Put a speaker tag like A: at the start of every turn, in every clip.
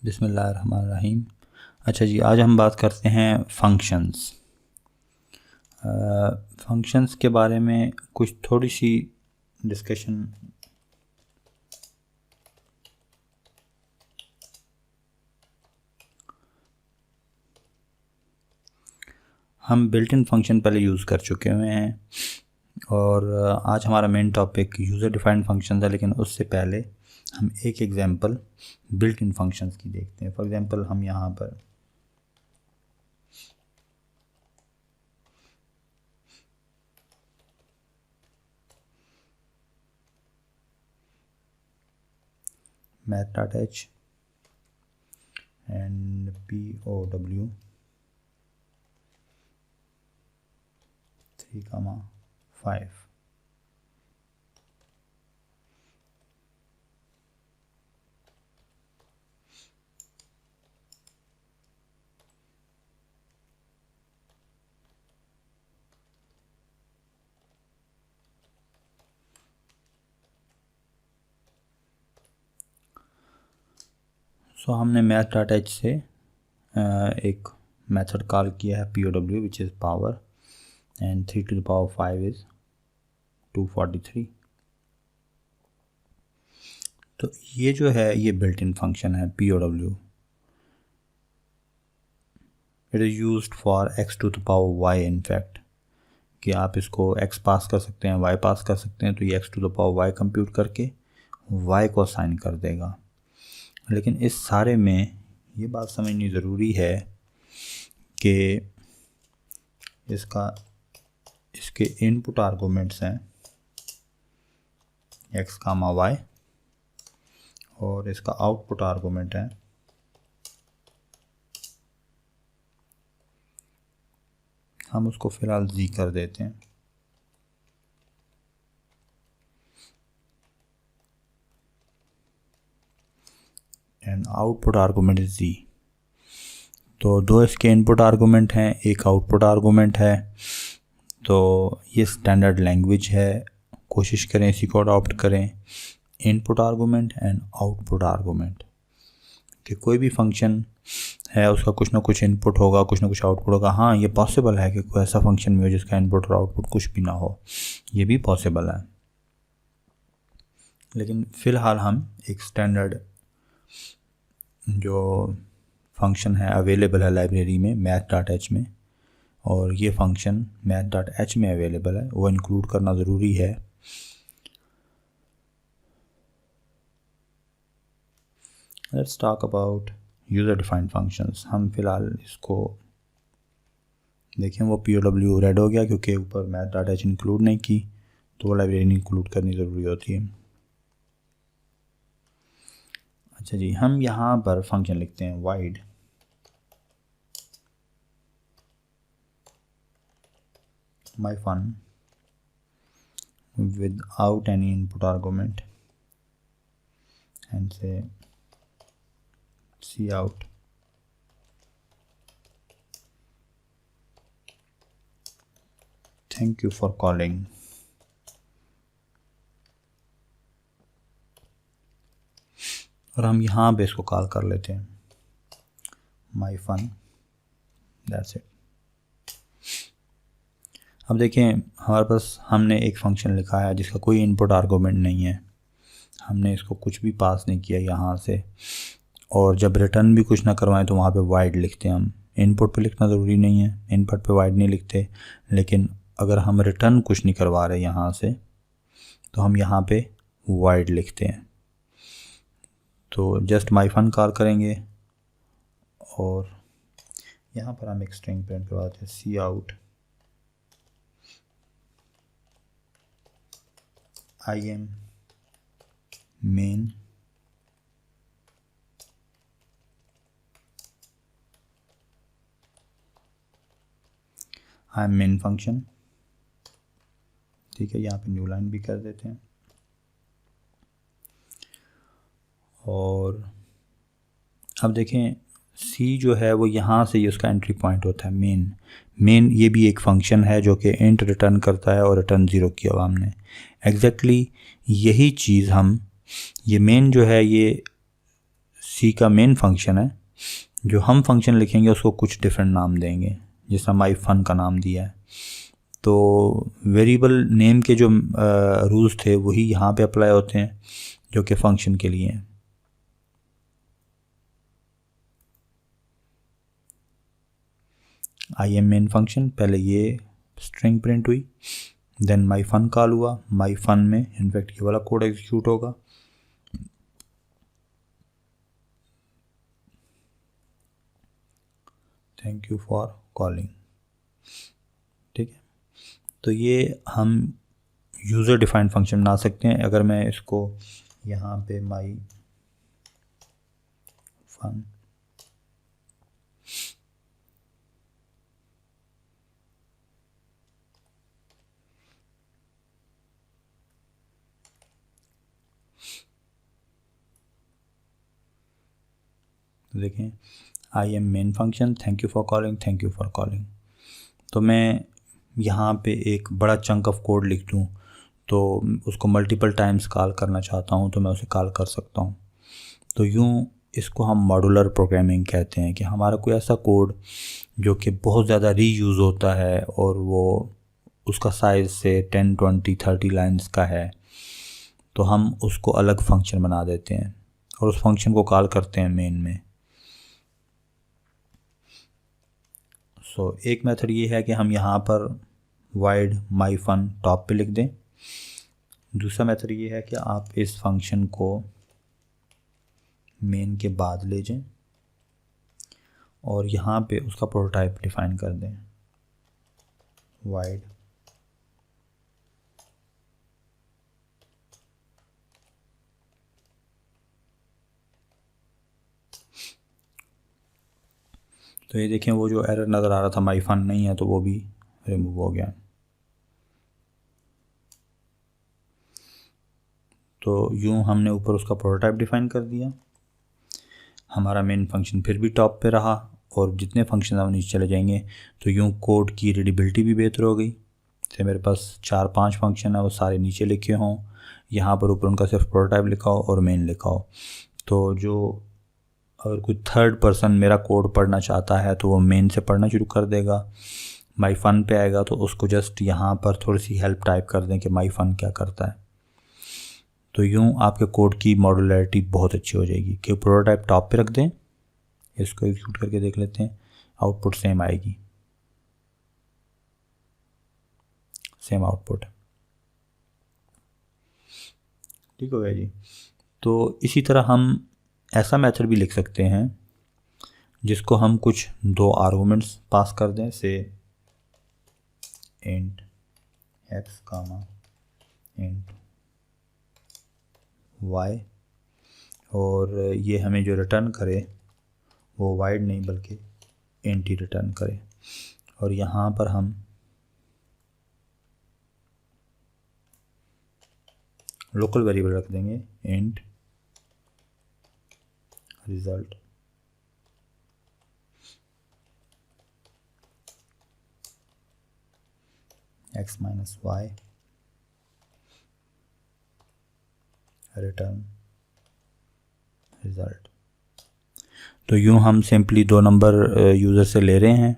A: बिस्मिल्लाहिर्रहमानिर्रहीम। अच्छा जी, आज हम बात करते हैं फंक्शंस। फंक्शंस के बारे में कुछ थोड़ी सी डिस्कशन हम बिल्ट इन फंक्शन पहले यूज़ कर चुके हुए हैं और आज हमारा main topic user defined function है। लेकिन उससे पहले हम एक एग्जांपल बिल्ट इन फंक्शंस की देखते हैं। फॉर एग्जांपल हम यहाँ पर math.h and POW 3,5 सो हमने math.h से एक मेथड कॉल किया है POW which is power and 3 to the power 5 is 243। तो ये जो है ये बिल्ट इन फंक्शन है POW। It is used for x to the power y। In fact कि आप इसको x पास कर सकते हैं, y पास कर सकते हैं, तो ये x to the power y compute करके y को असाइन कर देगा। लेकिन इस सारे में ये बात समझनी ज़रूरी है कि इसके इनपुट आर्गूमेंट्स हैं x, y और इसका आउटपुट आर्गूमेंट है हम उसको फ़िलहाल z कर देते हैं। And output argument is z। तो दो इसके इनपुट आर्गूमेंट हैं, एक आउटपुट आर्गूमेंट है। तो ये स्टैंडर्ड लैंग्वेज है, कोशिश करें इसी को अडॉप्ट करें। Input argument and output argument कि कोई भी फंक्शन है उसका कुछ ना कुछ इनपुट होगा, कुछ ना कुछ आउटपुट होगा। हाँ, ये पॉसिबल है कि कोई ऐसा फंक्शन भी हो जिसका इनपुट और आउटपुट कुछ भी ना हो, ये भी पॉसिबल है। लेकिन फ़िलहाल हम एक स्टैंडर्ड जो फंक्शन है अवेलेबल है लाइब्रेरी में math.h में, और ये फंक्शन math.h में अवेलेबल है, वो इंक्लूड करना ज़रूरी है। Let's talk about user defined functions. हम फ़िलहाल इसको देखें, वो POW रेड हो गया क्योंकि ऊपर math.h इंक्लूड नहीं की, तो वो लाइब्रेरी इंक्लूड करनी ज़रूरी होती है। अच्छा जी, हम यहाँ पर फंक्शन लिखते हैं void myFun without any input argument and say cout thank you for calling। और हम यहाँ पे इसको कॉल कर लेते हैं myFun, दैट्स इट। अब देखें, हमारे पास हमने एक फंक्शन लिखा है जिसका कोई इनपुट आर्गूमेंट नहीं है, हमने इसको कुछ भी पास नहीं किया यहाँ से, और जब रिटर्न भी कुछ ना करवाएं तो वहाँ पे वाइड लिखते हैं हम। इनपुट पे लिखना ज़रूरी नहीं है, इनपुट पे वाइड नहीं लिखते, लेकिन अगर हम रिटर्न कुछ नहीं करवा रहे यहाँ से तो हम यहाँ पे वाइड लिखते हैं। तो जस्ट myFun कॉल करेंगे और यहाँ पर हम एक स्ट्रिंग प्रिंट करवाते हैं cout I am main function. ठीक है, यहाँ पे न्यू लाइन भी कर देते हैं। और अब देखें, C जो है वो यहाँ से उसका एंट्री पॉइंट होता है मेन। ये भी एक फंक्शन है जो कि इंट रिटर्न करता है और रिटर्न 0 किया हुआ हमने। एग्जैक्टली यही चीज़ हम, ये मेन जो है ये C सी का मेन फंक्शन है, जो हम फंक्शन लिखेंगे उसको कुछ डिफरेंट नाम देंगे, जैसा माई फन का नाम दिया है। तो वेरिएबल नेम के जो रूल्स थे वही यहाँ पे अप्लाई होते हैं जो कि फंक्शन के लिए हैं। आई एम मेन फंक्शन, पहले ये स्ट्रिंग प्रिंट हुई, देन माई फन कॉल हुआ, माई फन में इनफैक्ट ये वाला कोड एग्जीक्यूट होगा। थैंक यू फॉर कॉलिंग, ठीक है। तो ये हम यूज़र डिफाइंड फंक्शन बना सकते हैं। अगर मैं इसको यहाँ पे माई फन देखें, I am main function, thank you for calling, thank you for calling. तो मैं यहाँ पे एक बड़ा चंक ऑफ कोड लिख दूँ तो उसको मल्टीपल टाइम्स कॉल करना चाहता हूँ तो मैं उसे कॉल कर सकता हूँ। तो यूँ इसको हम मॉड्यूलर प्रोग्रामिंग कहते हैं कि हमारा कोई ऐसा कोड जो कि बहुत ज़्यादा रीयूज़ होता है और वो उसका साइज़ से 10, 20, 30 लाइन्स का है, तो हम उसको अलग फंक्शन बना देते हैं और उस फंक्शन को कॉल करते हैं मेन में। एक मेथड ये है कि हम यहाँ पर वाइड माई फन टॉप पे लिख दें। दूसरा मेथड ये है कि आप इस फंक्शन को मेन के बाद ले जाएं और यहाँ पे उसका प्रोटोटाइप डिफाइन कर दें, वाइड तो ये देखें वो जो एरर नज़र आ रहा था माई फन नहीं है तो वो भी रिमूव हो गया। तो यूँ हमने ऊपर उसका प्रोटोटाइप डिफाइन कर दिया, हमारा मेन फंक्शन फिर भी टॉप पे रहा और जितने फंक्शन हम नीचे चले जाएंगे तो यूँ कोड की रीडेबिलिटी भी बेहतर हो गई। जैसे मेरे पास 4-5 फंक्शन है वो सारे नीचे लिखे हों, यहाँ पर ऊपर उनका सिर्फ प्रोटोटाइप लिखा हो और मेन लिखा हो, तो जो अगर कोई थर्ड पर्सन मेरा कोड पढ़ना चाहता है तो वो मेन से पढ़ना शुरू कर देगा। माई फन पे आएगा तो उसको जस्ट यहाँ पर थोड़ी सी हेल्प टाइप कर दें कि माई फन क्या करता है। तो यूँ आपके कोड की मॉड्यूलरिटी बहुत अच्छी हो जाएगी कि प्रोटोटाइप टॉप पे रख दें, इसको एग्जीक्यूट करके देख लेते हैं, आउटपुट सेम आएगी, सेम आउटपुट, ठीक हो गया जी। तो इसी तरह हम ऐसा मेथड भी लिख सकते हैं जिसको हम कुछ 2 आर्गूमेंट्स पास कर दें, से int x comma int Y, और ये हमें जो रिटर्न करे वो वाइड नहीं बल्कि इंट ही रिटर्न करे। और यहाँ पर हम लोकल वेरिएबल रख देंगे int result x minus y return result. तो यूँ हम सिंपली 2 नंबर यूज़र से ले रहे हैं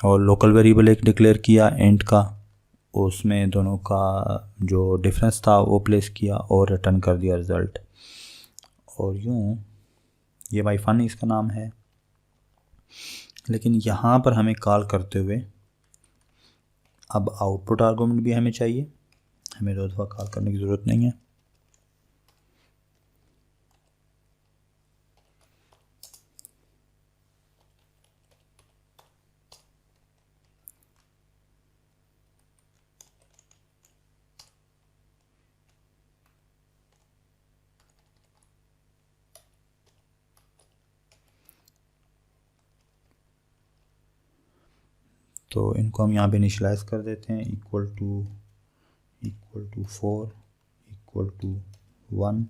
A: और लोकल वेरिएबल एक डिक्लेयर किया इंट का, उसमें दोनों का जो डिफरेंस था वो प्लेस किया और रिटर्न कर दिया रिज़ल्ट। और यूँ ये माई फन इसका नाम है, लेकिन यहाँ पर हमें कॉल करते हुए अब आउटपुट आर्गूमेंट भी हमें चाहिए, हमें 2 दफ़ा कॉल करने की ज़रूरत नहीं है। तो इनको हम यहाँ पे इनिशलाइज कर देते हैं, इक्वल टू 4 इक्वल टू 1,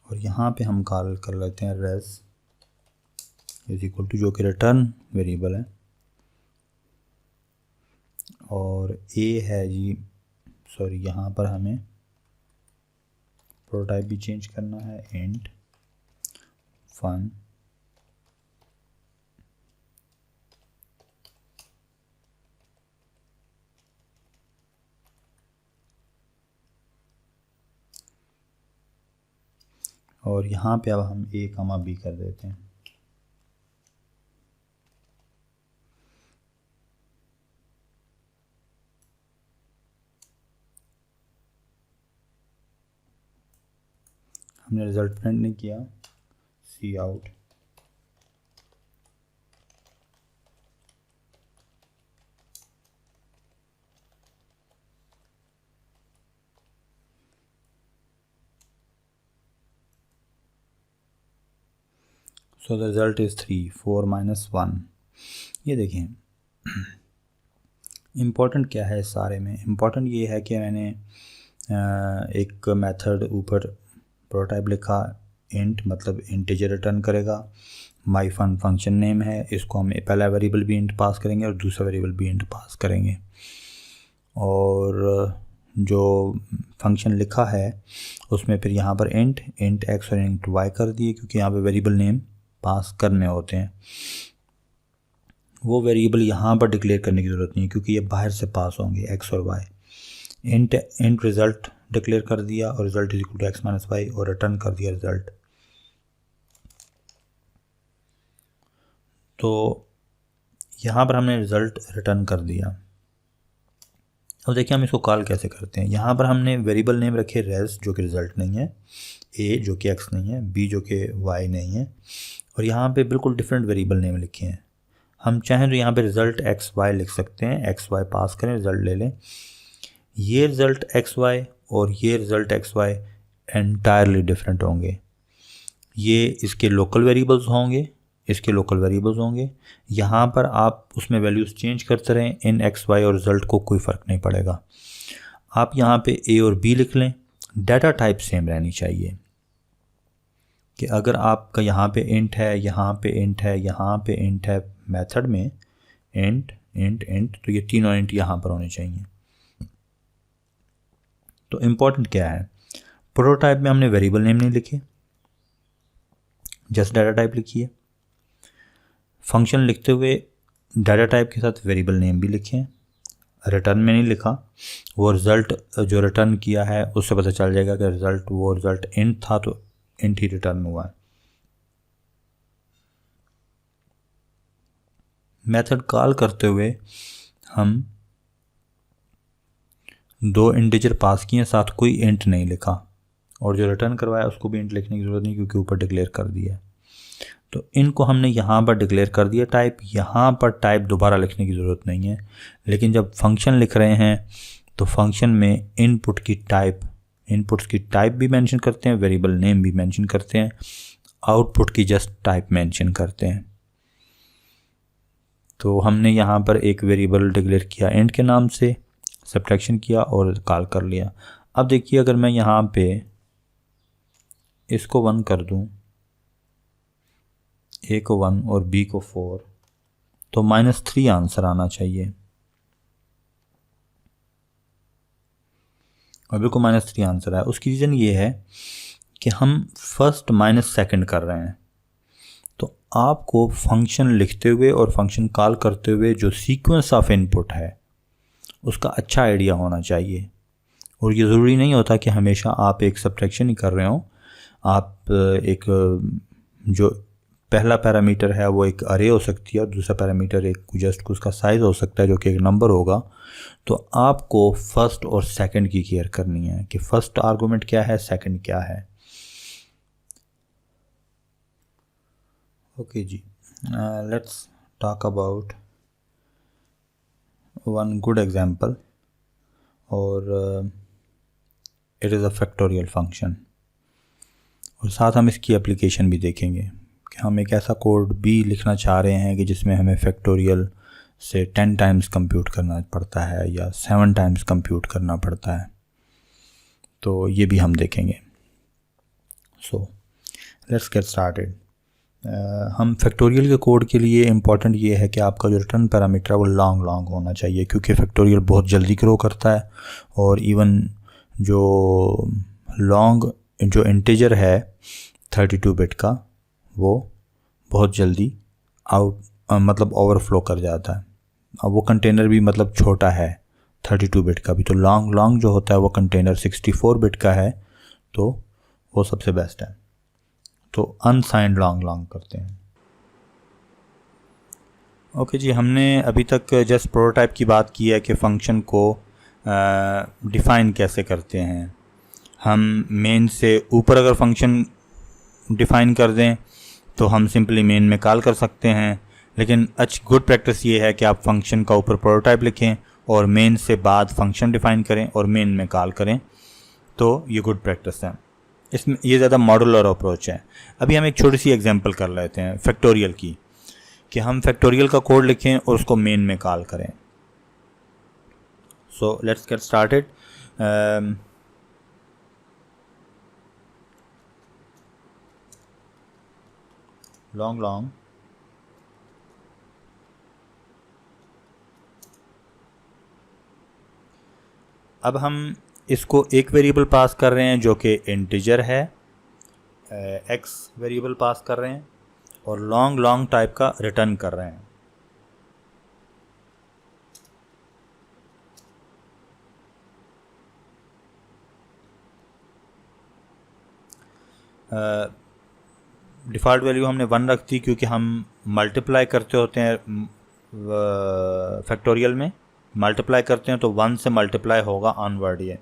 A: और यहाँ पे हम कॉल कर लेते हैं रेज इज इक्वल टू, जो कि रिटर्न वेरिएबल है, और ए है जी, सॉरी यहाँ पर हमें प्रोटोटाइप भी चेंज करना है, इंट 1 और यहाँ पे अब हम a, b कर देते हैं। हमने रिज़ल्ट प्रिंट नहीं किया, see out. So the result is 3, 4 - 1। ये देखें इम्पोर्टेंट क्या है इस सारे में। इम्पोर्टेंट ये है कि मैंने एक मेथड ऊपर प्रोटोटाइप लिखा, इंट मतलब इंटीजर रिटर्न करेगा। माई फन फंक्शन नेम है, इसको हम पहला वेरिएबल भी इंट पास करेंगे और दूसरा वेरिएबल भी इंट पास करेंगे। और जो फंक्शन लिखा है उसमें फिर यहाँ पर इंट x और इंट y कर दिए, क्योंकि यहाँ पे वेरिएबल नेम पास करने होते हैं। वो वेरिएबल यहाँ पर डिक्लेयर करने की ज़रूरत नहीं है क्योंकि ये बाहर से पास होंगे x और y। इंट रिज़ल्ट डिक्लेयर कर दिया और result is equal to x - y और रिटर्न कर दिया रिज़ल्ट। तो यहाँ पर हमने रिज़ल्ट रिटर्न कर दिया। अब देखिए हम इसको कॉल कैसे करते हैं। यहाँ पर हमने वेरिएबल नेम रखे रेज जो कि रिज़ल्ट नहीं है, a जो कि x नहीं है, b जो कि y नहीं है, और यहाँ पे बिल्कुल डिफरेंट वेरिएबल नेम लिखे हैं। हम चाहें तो यहाँ पे रिज़ल्ट x y लिख सकते हैं, x y पास करें, रिज़ल्ट ले लें। ये रिज़ल्ट x y और ये result x y entirely different होंगे। ये इसके लोकल वेरिएबल्स होंगे, इसके लोकल वेरिएबल्स होंगे। यहाँ पर आप उसमें वैल्यूज़ चेंज करते रहें, इन x y और रिज़ल्ट को कोई फ़र्क नहीं पड़ेगा। आप यहाँ पे a और b लिख लें, डाटा टाइप सेम रहनी चाहिए। कि अगर आपका यहाँ पे इंट है, यहाँ पे इंट है, यहाँ पे इंट है, मेथड में इंट इंट इंट, तो ये तीनों इंट यहाँ पर होने चाहिए। तो इम्पोर्टेंट क्या है, प्रोटोटाइप में हमने वेरिएबल नेम नहीं लिखे, जस्ट डाटा टाइप लिखी है। फंक्शन लिखते हुए डाटा टाइप के साथ वेरिएबल नेम भी लिखे, रिटर्न में नहीं लिखा। वो रिज़ल्ट जो रिटर्न किया है उससे पता चल जाएगा कि वो रिज़ल्ट इंट था तो इंट ही रिटर्न हुआ है। मेथड कॉल करते हुए हम 2 इंटीजर पास किए, साथ कोई इंट नहीं लिखा, और जो रिटर्न करवाया उसको भी इंट लिखने की ज़रूरत नहीं क्योंकि ऊपर डिक्लेयर कर दिया है। तो इनको हमने यहाँ पर डिक्लेयर कर दिया टाइप, यहाँ पर टाइप दोबारा लिखने की ज़रूरत नहीं है। लेकिन जब फंक्शन लिख रहे हैं तो फंक्शन में इनपुट की टाइप, इनपुट्स की टाइप भी मेंशन करते हैं, वेरिएबल नेम भी मेंशन करते हैं, आउटपुट की जस्ट टाइप मेंशन करते हैं। तो हमने यहाँ पर एक वेरिएबल डिक्लेयर किया इंट के नाम से, सब्ट्रैक्शन किया और कॉल कर लिया। अब देखिए अगर मैं यहाँ पे इसको 1 कर दूँ, a को 1 और b को 4, तो -3 आंसर आना चाहिए। और बिल्कुल -3 आंसर है। उसकी रीज़न ये है कि हम फर्स्ट माइनस सेकंड कर रहे हैं। तो आपको फंक्शन लिखते हुए और फंक्शन कॉल करते हुए जो सीक्वेंस ऑफ इनपुट है उसका अच्छा आइडिया होना चाहिए। और ये ज़रूरी नहीं होता कि हमेशा आप एक सब्ट्रैक्शन ही कर रहे हो। आप एक जो पहला पैरामीटर है वो एक अरे हो सकती है और दूसरा पैरामीटर एक जस्ट उसका साइज़ हो सकता है जो कि एक नंबर होगा। तो आपको फर्स्ट और सेकंड की केयर करनी है कि फर्स्ट आर्गुमेंट क्या है, सेकंड क्या है। ओके जी, let's talk about one good example, और it is a factorial function, और साथ हम इसकी एप्लीकेशन भी देखेंगे कि हम एक ऐसा कोड भी लिखना चाह रहे हैं कि जिसमें हमें फैक्टोरियल से 10 टाइम्स कंप्यूट करना पड़ता है या 7 टाइम्स कंप्यूट करना पड़ता है, तो ये भी हम देखेंगे। So let's get started. हम फैक्टोरियल के कोड के लिए इम्पॉर्टेंट ये है कि आपका जो रिटर्न पैरामीटर है वो लॉन्ग होना चाहिए, क्योंकि फैक्टोरियल बहुत जल्दी ग्रो करता है। और इवन जो इंटीजर है 32 बिट का वो बहुत जल्दी मतलब ओवरफ्लो कर जाता है। अब वो कंटेनर भी मतलब छोटा है 32 बिट का भी, तो लॉन्ग जो होता है वो कंटेनर 64 बिट का है, तो वो सबसे बेस्ट है। तो अनसाइंड लॉन्ग करते हैं। ओके जी, हमने अभी तक जस्ट प्रोटोटाइप की बात की है कि फ़ंक्शन को डिफ़ाइन कैसे करते हैं। हम मेन से ऊपर अगर फंक्शन डिफ़ाइन कर दें तो हम सिंपली मेन में कॉल कर सकते हैं, लेकिन गुड प्रैक्टिस ये है कि आप फंक्शन का ऊपर प्रोटोटाइप लिखें और मेन से बाद फंक्शन डिफ़ाइन करें और मेन में कॉल करें, तो ये गुड प्रैक्टिस है। इसमें ये ज़्यादा मॉड्यूलर अप्रोच है। अभी हम एक छोटी सी एग्जांपल कर लेते हैं फैक्टोरियल की, कि हम फैक्टोरियल का कोड लिखें और उसको मेन में कॉल करें। So let's get started. Long अब हम इसको एक वेरिएबल पास कर रहे हैं जो कि इंटीजर है, एक्स वेरिएबल पास कर रहे हैं और लॉन्ग टाइप का रिटर्न कर रहे हैं। डिफ़ॉल्ट वैल्यू हमने 1 रख दी क्योंकि हम मल्टीप्लाई करते होते हैं फैक्टोरियल में, मल्टीप्लाई करते हैं तो 1 से मल्टीप्लाई होगा ऑनवर्ड। ये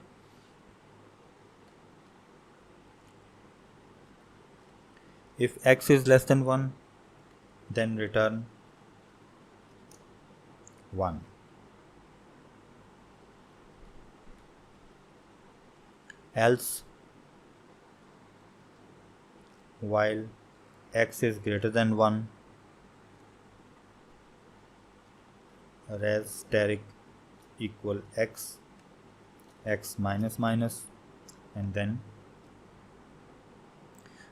A: if x is less than 1 then return 1, else while x is greater than 1 res steric equal x minus and then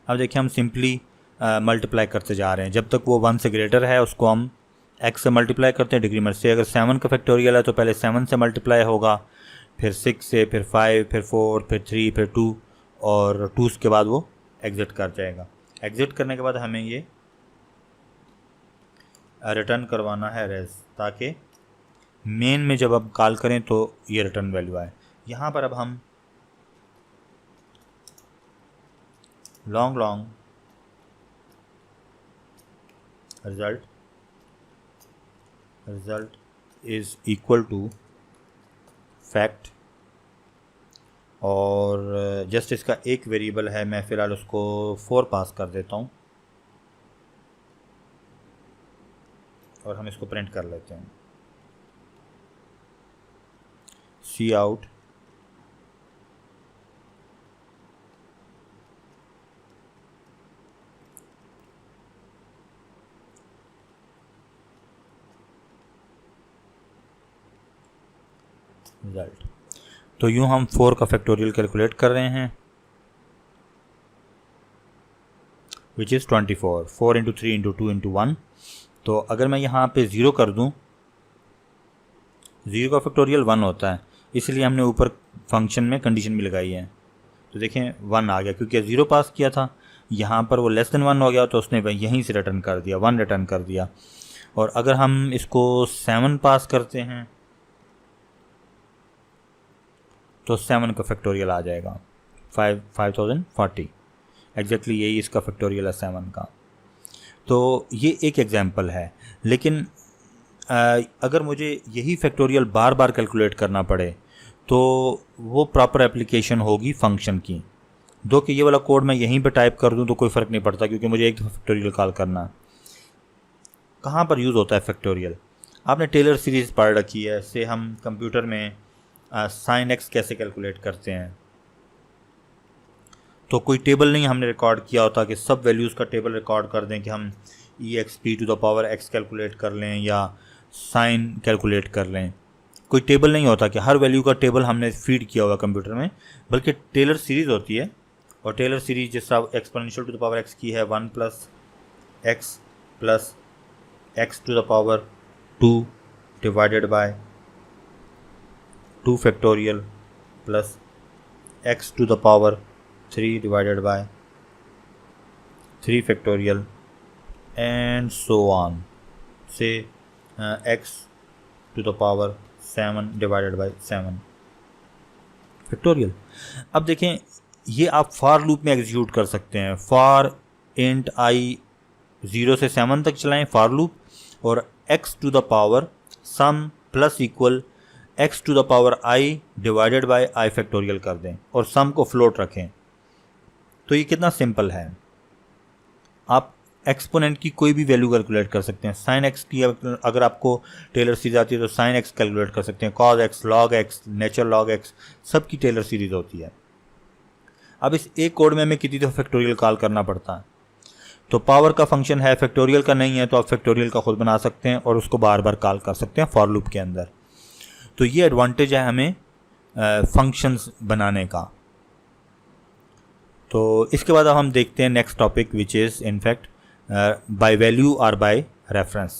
A: अब देखिए हम सिंपली मल्टीप्लाई करते जा रहे हैं। जब तक वो 1 से ग्रेटर है उसको हम x से मल्टीप्लाई करते हैं डिक्रीमेंट से। अगर 7 का फैक्टोरियल है तो पहले 7 से मल्टीप्लाई होगा, फिर 6 से, फिर 5, फिर 4, फिर 3, फिर 2 और 2 के बाद वो एग्ज़िट कर जाएगा। एग्ज़िट करने के बाद हमें ये रिटर्न करवाना है रेज, ताकि मेन में जब आप कॉल करें तो ये रिटर्न वैल्यू आए। यहाँ पर अब हम long result is equal to fact, और जस्ट इसका एक वेरिएबल है, मैं फ़िलहाल उसको 4 पास कर देता हूँ और हम इसको प्रिंट कर लेते हैं। सी आउट रिजल्ट। तो यूँ हम 4 का फैक्टोरियल कैलकुलेट कर रहे हैं, विच इज़ 24, 4 × 3 × 2 × 1। तो अगर मैं यहाँ पे 0 कर दूँ, 0 का फैक्टोरियल 1 होता है, इसलिए हमने ऊपर फंक्शन में कंडीशन भी लगाई है। तो देखें 1 आ गया क्योंकि 0 पास किया था, यहाँ पर वो लेस देन 1 हो गया तो उसने यहीं से रिटर्न कर दिया, 1 रिटर्न कर दिया। और अगर हम इसको 7 पास करते हैं तो 7 का फैक्टोरियल आ जाएगा 5040। एग्जैक्टली यही इसका फैक्टोरियल है 7 का। तो ये एक एग्जांपल है, लेकिन अगर मुझे यही फैक्टोरियल बार बार कैलकुलेट करना पड़े तो वो प्रॉपर एप्लीकेशन होगी फंक्शन की। दो कि ये वाला कोड मैं यहीं पे टाइप कर दूं तो कोई फ़र्क नहीं पड़ता, क्योंकि मुझे एक फैक्टोरियल कॉल करना है। कहाँ पर यूज़ होता है फैक्टोरियल? आपने टेलर सीरीज़ पढ़ रखी है, से हम कंप्यूटर में साइन एक्स कैसे कैलकुलेट करते हैं। तो कोई टेबल नहीं हमने रिकॉर्ड किया होता कि सब वैल्यूज़ का टेबल रिकॉर्ड कर दें कि हम e⁻x कैलकुलेट कर लें या साइन कैलकुलेट कर लें। कोई टेबल नहीं होता कि हर वैल्यू का टेबल हमने फीड किया होगा कंप्यूटर में, बल्कि टेलर सीरीज़ होती है। और टेलर सीरीज़ जिस तरह e⁻x की है 1 + x⁻2 divided by 2 factorial plus x⁻3 divided by 3 factorial and so on से x to the power 7 divided by 7 factorial. अब देखें ये आप फॉर लूप में एग्जीक्यूट कर सकते हैं। फॉर इंट आई 0 से 7 तक चलाएं फॉर लूप, और x to the power sum plus equal x to the power i divided by i factorial कर दें और सम को फ्लोट रखें। तो ये कितना सिंपल है, आप एक्सपोनेंट की कोई भी वैल्यू कैलकुलेट कर सकते हैं। साइन एक्स की अगर आपको टेलर सीरीज आती है तो साइन एक्स कैलकुलेट कर सकते हैं, cos x, log x, natural log x, सब की टेलर सीरीज होती है। अब इस एक कोड में हमें कितनी दफ़ा फैक्टोरियल कॉल करना पड़ता है, तो पावर का फंक्शन है, फैक्टोरियल का नहीं है, तो आप फैक्टोरियल का खुद बना सकते हैं और उसको बार बार कॉल कर सकते हैं फॉर लूप के अंदर। तो ये एडवांटेज है हमें फंक्शंस बनाने का। तो इसके बाद अब हम देखते हैं next topic which is in fact by value और बाय रेफरेंस।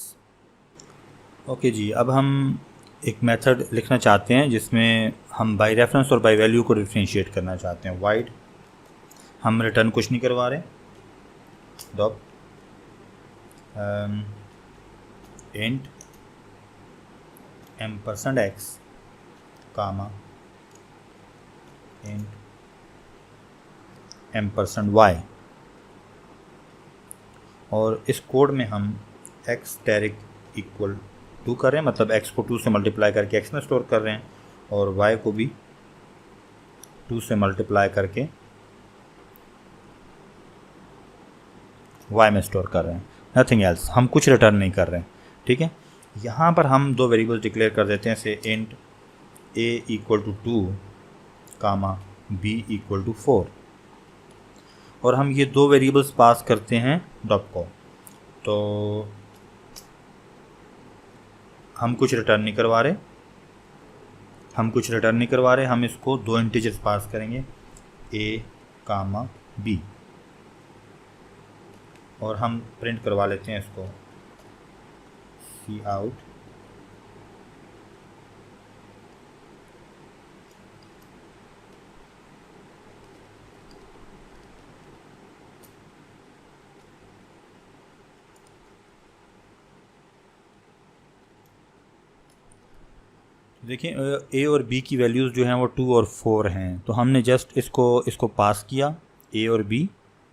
A: ओके जी, अब हम एक मेथड लिखना चाहते हैं जिसमें हम बाय रेफरेंस और बाय वैल्यू को डिफरेंशिएट करना चाहते हैं। वाइड हम रिटर्न कुछ नहीं करवा रहे, डॉट इंट $x कामा इंट $y, और इस कोड में हम x डायरेक्ट इक्वल 2 कर रहे हैं, मतलब x को 2 से मल्टीप्लाई करके x में स्टोर कर रहे हैं और y को भी 2 से मल्टीप्लाई करके y में स्टोर कर रहे हैं, नथिंग एल्स। हम कुछ रिटर्न नहीं कर रहे हैं, ठीक है। यहाँ पर हम दो वेरिएबल्स डिक्लेयर कर देते हैं, से int a equal to 2 comma b equal to 4, और हम ये दो वेरिएबल्स पास करते हैं डॉट को। तो हम कुछ रिटर्न नहीं करवा रहे, हम इसको दो इंटीजर्स पास करेंगे a कामा b, और हम प्रिंट करवा लेते हैं इसको सी आउट देखिए a और b की वैल्यूज़ जो हैं वो 2 और 4 हैं, तो हमने जस्ट इसको पास किया a और b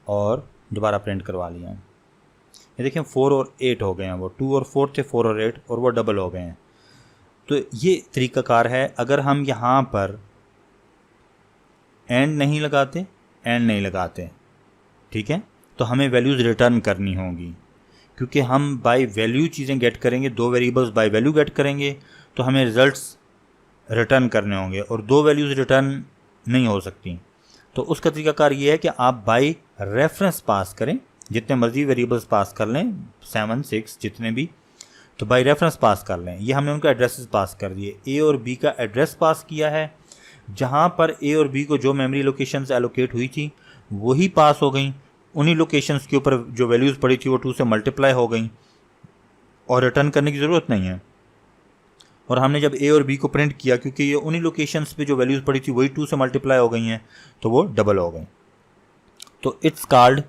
A: और दोबारा प्रिंट करवा लिया। ये देखें 4 और 8 हो गए हैं, वो 2 और 4 थे, 4 और 8, और वो डबल हो गए हैं। तो ये तरीक़ाकार है। अगर हम यहाँ पर एंड नहीं लगाते, ठीक है, तो हमें वैल्यूज़ रिटर्न करनी होगी, क्योंकि हम बाय वैल्यू चीज़ें गेट करेंगे, दो वेरिएबल्स बाय वैल्यू गेट करेंगे तो हमें रिजल्ट्स रिटर्न करने होंगे, और दो वैल्यूज़ रिटर्न नहीं हो सकती। तो उसका तरीकाकार ये है कि आप बाय रेफरेंस पास करें, जितने मर्जी वेरिएबल्स पास कर लें, 7, 6 जितने भी, तो बाय रेफरेंस पास कर लें। ये हमने उनका एड्रेसेस पास कर दिए, ए और बी का एड्रेस पास किया है, जहाँ पर ए और बी को जो मेमोरी लोकेशंस एलोकेट हुई थी वही पास हो गई, उन्हीं लोकेशंस के ऊपर जो वैल्यूज़ पड़ी थी वो 2 से मल्टीप्लाई हो गई, और रिटर्न करने की ज़रूरत नहीं है। और हमने जब ए और बी को प्रिंट किया, क्योंकि ये उन्हीं लोकेशंस पे जो वैल्यूज़ पड़ी थी वही 2 से मल्टीप्लाई हो गई हैं, तो वो डबल हो गई। तो it's called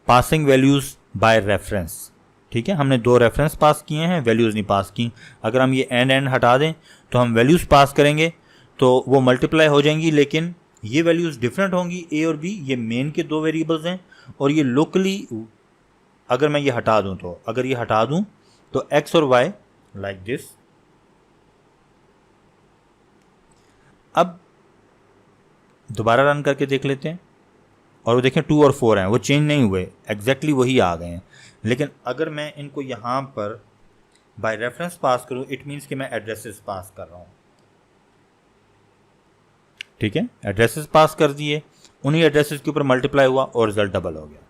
A: passing values by reference, ठीक है। हमने दो रेफरेंस पास किए हैं, वैल्यूज़ नहीं पास की। अगर हम ये एंड हटा दें तो हम वैल्यूज़ पास करेंगे तो वो मल्टीप्लाई हो जाएंगी, लेकिन ये वैल्यूज़ डिफरेंट होंगी। ए और बी ये मेन के दो वेरिएबल्स हैं, और ये लोकली अगर मैं ये हटा दूँ तो, अगर ये हटा दूँ तो एक्स और वाई लाइक दिस। अब दोबारा रन करके देख लेते हैं, और वो देखें 2 और 4 हैं, वो चेंज नहीं हुए, एग्जैक्टली वही आ गए हैं। लेकिन अगर मैं इनको यहाँ पर बाय रेफरेंस पास करूँ, इट मीन्स कि मैं एड्रेसेस पास कर रहा हूँ, ठीक है। एड्रेसेस पास कर दिए, उन्हीं एड्रेसेस के ऊपर मल्टीप्लाई हुआ और रिजल्ट डबल हो गया।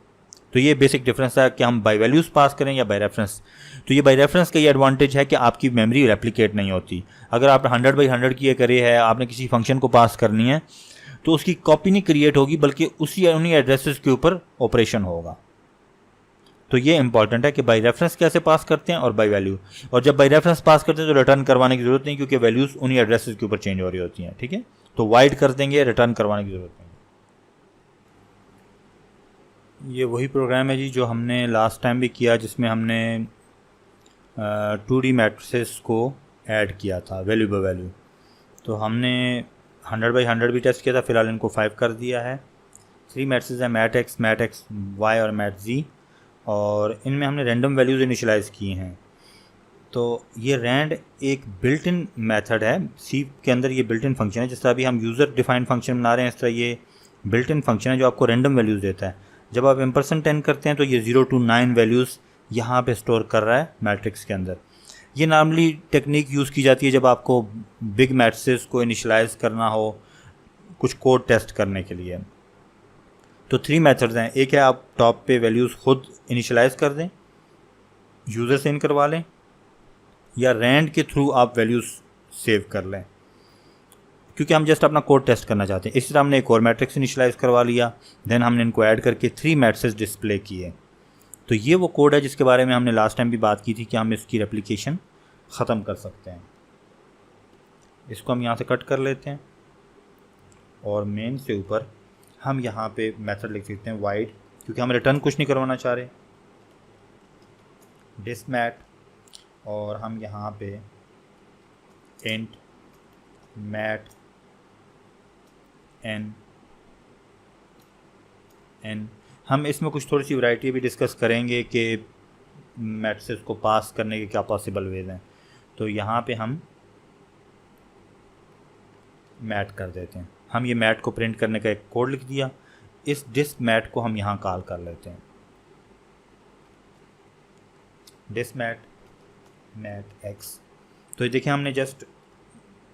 A: तो ये बेसिक डिफरेंस है कि हम बाय वैल्यूज़ पास करें या बाय रेफरेंस। तो ये बाय रेफरेंस का ये एडवांटेज है कि आपकी मेमोरी रेप्लिकेट नहीं होती। अगर आपने 100 बाई 100 की करे है, आपने किसी फंक्शन को पास करनी है, तो उसकी कॉपी नहीं क्रिएट होगी, बल्कि उन्हीं एड्रेसेस के ऊपर ऑपरेशन होगा। तो ये इंपॉर्टेंट है कि बाय रेफरेंस कैसे पास करते हैं और बाय वैल्यू। और जब बाय रेफरेंस पास करते हैं तो रिटर्न करवाने की जरूरत नहीं, क्योंकि वैल्यूज़ उन्हीं एड्रेसेस के ऊपर चेंज हो रही होती हैं, ठीक है। तो वाइड कर देंगे, रिटर्न करवाने की जरूरत नहीं। ये वही प्रोग्राम है जी जो हमने लास्ट टाइम भी किया, जिसमें हमने 2D मैट्रिसेस को ऐड किया था वैल्यू बाय वैल्यू। तो हमने 100x100 भी टेस्ट किया था, फ़िलहाल इनको 5 कर दिया है। 3 मैट्रिसेस हैं, मैट एक्स वाई और मैट जी, और इनमें हमने रैंडम वैल्यूज़ इनिशियलाइज़ किए हैं। तो ये रैंड एक बिल्ट इन मेथड है, सी के अंदर ये बिल्ट इन फंक्शन है। जिस तरह अभी हम यूज़र डिफाइंड फंक्शन बना रहे हैं, इस तरह ये बिल्ट इन फंक्शन है जो आपको रैंडम वैल्यूज़ देता है। जब आप $10 करते हैं तो ये 0 to 9 वैल्यूज़ यहाँ पे स्टोर कर रहा है मैट्रिक्स के अंदर। ये नॉर्मली टेक्निक यूज़ की जाती है जब आपको बिग मैट्रिसेस को इनिशियलाइज़ करना हो कुछ कोड टेस्ट करने के लिए। तो 3 मेथड्स हैं। एक है आप टॉप पे वैल्यूज़ खुद इनिशियलाइज़ कर दें, यूज़र से इन करवा लें, या रैंड के थ्रू आप वैल्यूज़ सेव कर लें, क्योंकि हम जस्ट अपना कोड टेस्ट करना चाहते हैं। इसी तरह हमने एक और मैट्रिक्स इनिशियलाइज़ करवा लिया, देन हमने इनको ऐड करके 3 मैट्रिसेस डिस्प्ले किए। तो ये वो कोड है जिसके बारे में हमने लास्ट टाइम भी बात की थी कि हम इसकी रेप्लिकेशन ख़त्म कर सकते हैं। इसको हम यहाँ से कट कर लेते हैं और मेन से ऊपर हम यहाँ पे मेथड लिख सकते हैं वाइड, क्योंकि हम रिटर्न कुछ नहीं करवाना चाह रहे, डिस्मैट, और हम यहाँ पे इंट मैट एन। हम इसमें कुछ थोड़ी सी वैरायटी भी डिस्कस करेंगे कि मैट्रिसेस को पास करने के क्या पॉसिबल वेज हैं। तो यहाँ पे हम मैट कर देते हैं। हम ये मैट को प्रिंट करने का एक कोड लिख दिया। इस डिस्क मैट को हम यहाँ कॉल कर लेते हैं, डिस्क मैट एक्स। तो ये देखिए हमने जस्ट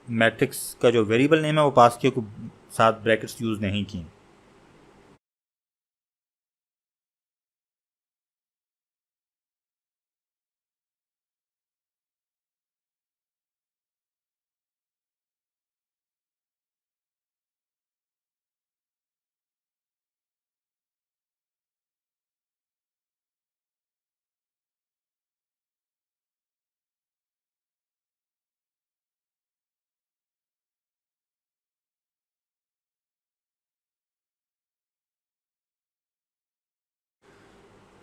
A: मैट्रिक्स का जो वेरिएबल नेम है वो पास किया, को साथ ब्रैकेट्स यूज़ नहीं की।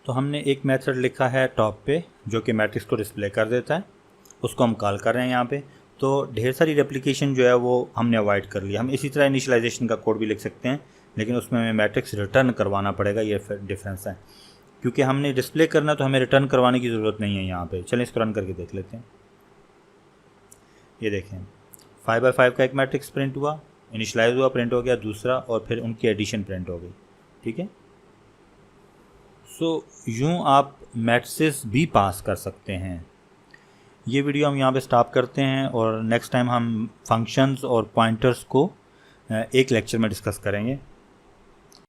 A: तो हमने एक मेथड लिखा है टॉप पे जो कि मैट्रिक्स को डिस्प्ले कर देता है, उसको हम कॉल कर रहे हैं यहाँ पे। तो ढेर सारी रेप्लिकेशन जो है वो हमने अवॉइड कर लिया। हम इसी तरह इनिशियलाइजेशन का कोड भी लिख सकते हैं, लेकिन उसमें हमें मैट्रिक्स रिटर्न करवाना पड़ेगा, ये डिफरेंस है। क्योंकि हमने डिस्प्ले करना तो हमें रिटर्न करवाने की ज़रूरत नहीं है यहाँ पे। चलें इसको रन करके देख लेते हैं। ये देखें 5x5 का एक मैट्रिक्स प्रिंट हुआ, इनिशियलाइज हुआ, प्रिंट हो गया दूसरा, और फिर उनकी एडिशन प्रिंट हो गई। ठीक है, सो यूँ आप मैट्रिसेस भी पास कर सकते हैं। ये वीडियो हम यहाँ पे स्टॉप करते हैं और नेक्स्ट टाइम हम फंक्शंस और पॉइंटर्स को एक लेक्चर में डिस्कस करेंगे।